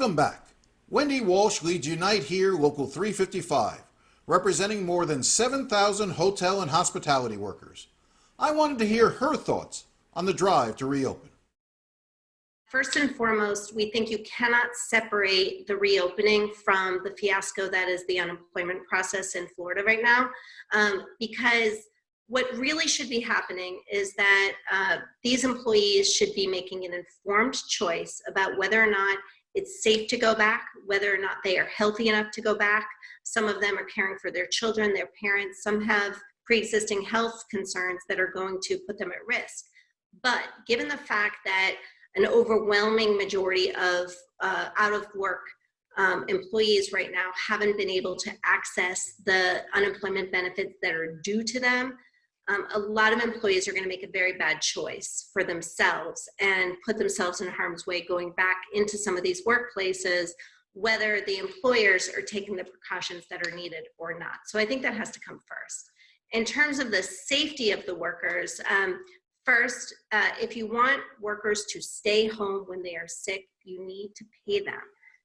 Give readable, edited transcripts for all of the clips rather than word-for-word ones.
Welcome back. Wendy Walsh leads Unite Here Local 355, representing more than 7,000 hotel and hospitality workers. I wanted to hear her thoughts on the drive to reopen. First and foremost, we think you cannot separate the reopening from the fiasco that is the unemployment process in Florida right now, because what really should be happening is that these employees should be making an informed choice about whether or not it's safe to go back, whether or not they are healthy enough to go back. Some of them are caring for their children, their parents. Some have pre-existing health concerns that are going to put them at risk. But given the fact that an overwhelming majority of out of work employees right now haven't been able to access the unemployment benefits that are due to them, a lot of employees are going to make a very bad choice for themselves and put themselves in harm's way going back into some of these workplaces, whether the employers are taking the precautions that are needed or not. So I think that has to come first. In terms of the safety of the workers, first, if you want workers to stay home when they are sick, you need to pay them.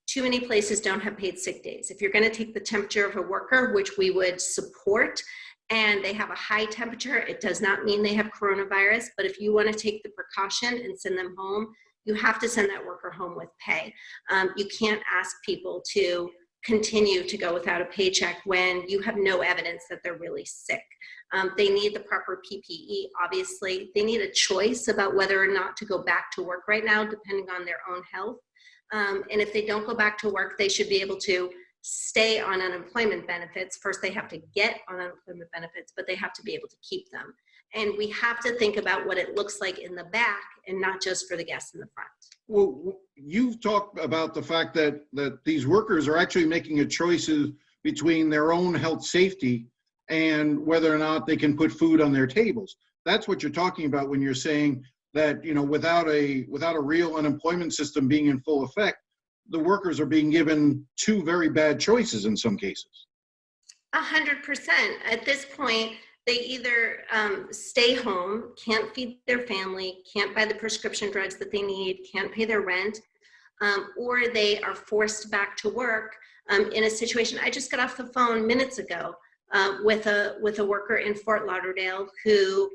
Too many places don't have paid sick days. If you're going to take the temperature of a worker, which we would support, and they have a high temperature, it does not mean they have coronavirus, but if you want to take the precaution and send them home, you have to send that worker home with pay. You can't ask people to continue to go without a paycheck when you have no evidence that they're really sick. They need the proper PPE, obviously. They need a choice about whether or not to go back to work right now, depending on their own health. And if they don't go back to work, they should be able to stay on unemployment benefits. First, they have to get on unemployment benefits, but they have to be able to keep them. And we have to think about what it looks like in the back and not just for the guests in the front. Well, you've talked about the fact that these workers are actually making a choices between their own health safety and whether or not they can put food on their tables. That's what you're talking about when you're saying that, you know, without a real unemployment system being in full effect, the workers are being given two very bad choices in some cases. 100%. At this point, they either stay home, can't feed their family, can't buy the prescription drugs that they need, can't pay their rent, or they are forced back to work in a situation. I just got off the phone minutes ago with a worker in Fort Lauderdale who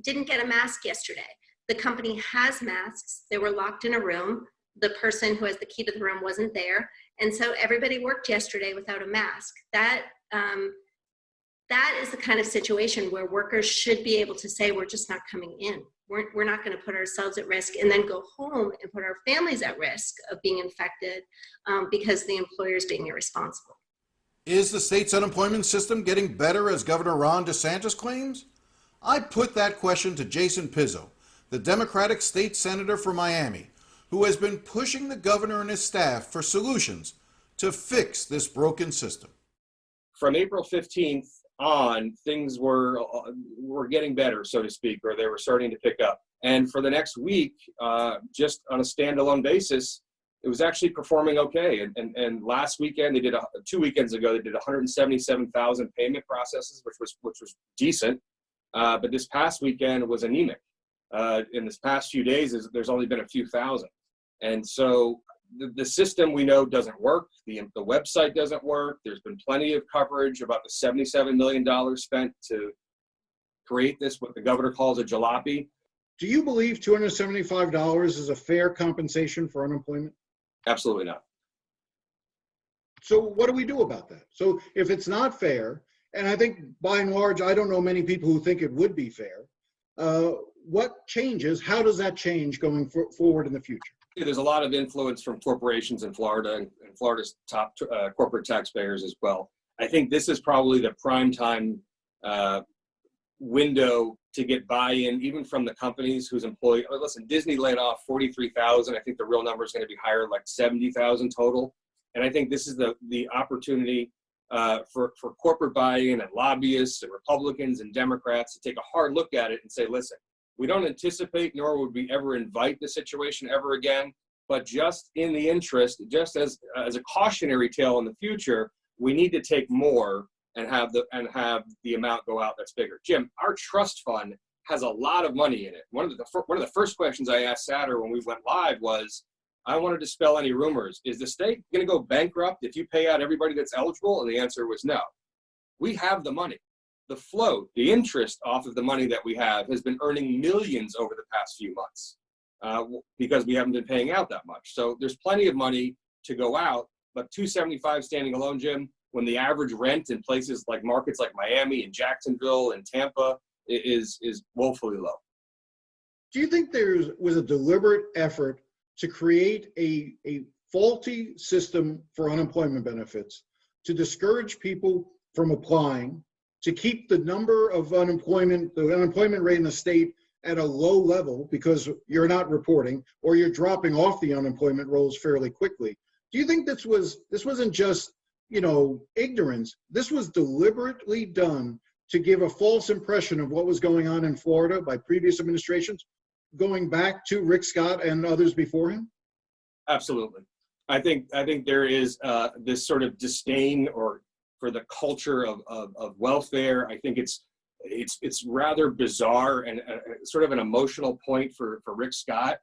didn't get a mask yesterday. The company has masks. They were locked in a room. The person who has the key to the room wasn't there. And so everybody worked yesterday without a mask. That is the kind of situation where workers should be able to say, we're just not coming in. We're not going to put ourselves at risk and then go home and put our families at risk of being infected because the employer is being irresponsible. Is the state's unemployment system getting better as Governor Ron DeSantis claims? I put that question to Jason Pizzo, the Democratic state senator from Miami, who has been pushing the governor and his staff for solutions to fix this broken system. From April 15th on, things were getting better, so to speak, or they were starting to pick up. And for the next week, just on a standalone basis, it was actually performing okay. And last weekend, 2 weekends ago, they did 177,000 payment processes, which was decent. But this past weekend was anemic. In this past few days, there's only been a few thousand. And so the system we know doesn't work. The website doesn't work. There's been plenty of coverage about the $77 million spent to create this, what the governor calls a jalopy. Do you believe $275 is a fair compensation for unemployment? Absolutely not. So what do we do about that? So if it's not fair, and I think by and large, I don't know many people who think it would be fair, what changes? How does that change going forward in the future? There's a lot of influence from corporations in Florida and Florida's top corporate taxpayers as well. I think this is probably the prime time window to get buy-in, even from the companies whose employees. Listen, Disney laid off 43,000. I think the real number is going to be higher, like 70,000 total. And I think this is the opportunity for corporate buy-in and lobbyists and Republicans and Democrats to take a hard look at it and say, listen, we don't anticipate, nor would we ever invite the situation ever again, but just in the interest, just as a cautionary tale in the future, we need to take more and have the amount go out that's bigger. Jim, our trust fund has a lot of money in it. One of the first questions I asked Satter when we went live was, I want to dispel any rumors. Is the state going to go bankrupt if you pay out everybody that's eligible? And the answer was no. We have the money. The float, the interest off of the money that we have has been earning millions over the past few months because we haven't been paying out that much. So there's plenty of money to go out, but $275 standing alone, Jim, when the average rent in places like markets like Miami and Jacksonville and Tampa is woefully low. Do you think there was a deliberate effort to create a faulty system for unemployment benefits to discourage people from applying, to keep the number of the unemployment rate in the state at a low level because you're not reporting or you're dropping off the unemployment rolls fairly quickly? Do you think this wasn't just, ignorance? This was deliberately done to give a false impression of what was going on in Florida by previous administrations, going back to Rick Scott and others before him? Absolutely. I think there is this sort of disdain for the culture of welfare. I think it's rather bizarre and sort of an emotional point for Rick Scott.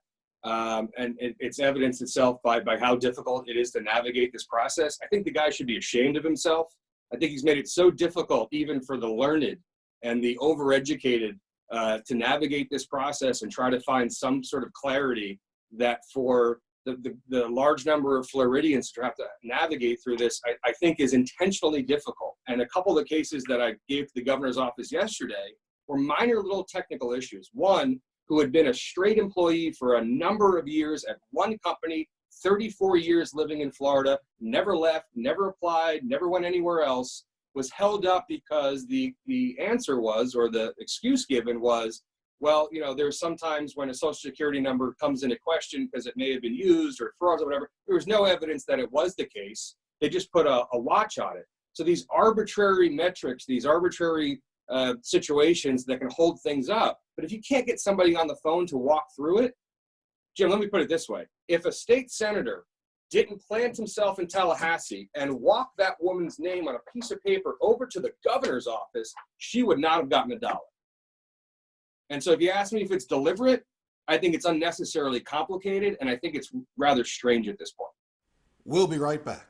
And it's evidenced itself by how difficult it is to navigate this process. I think the guy should be ashamed of himself. I think he's made it so difficult even for the learned and the overeducated to navigate this process and try to find some sort of clarity that for the large number of Floridians to have to navigate through this, I think is intentionally difficult. And a couple of the cases that I gave to the governor's office yesterday were minor little technical issues. One who had been a straight employee for a number of years at one company, 34 years living in Florida, never left, never applied, never went anywhere else, was held up because the answer was, or the excuse given was, well, there's sometimes when a social security number comes into question because it may have been used or fraud or whatever, there was no evidence that it was the case. They just put a watch on it. So these arbitrary metrics, these arbitrary situations that can hold things up. But if you can't get somebody on the phone to walk through it, Jim, let me put it this way. If a state senator didn't plant himself in Tallahassee and walk that woman's name on a piece of paper over to the governor's office, she would not have gotten $1. And so if you ask me if it's deliberate, I think it's unnecessarily complicated, and I think it's rather strange at this point. We'll be right back.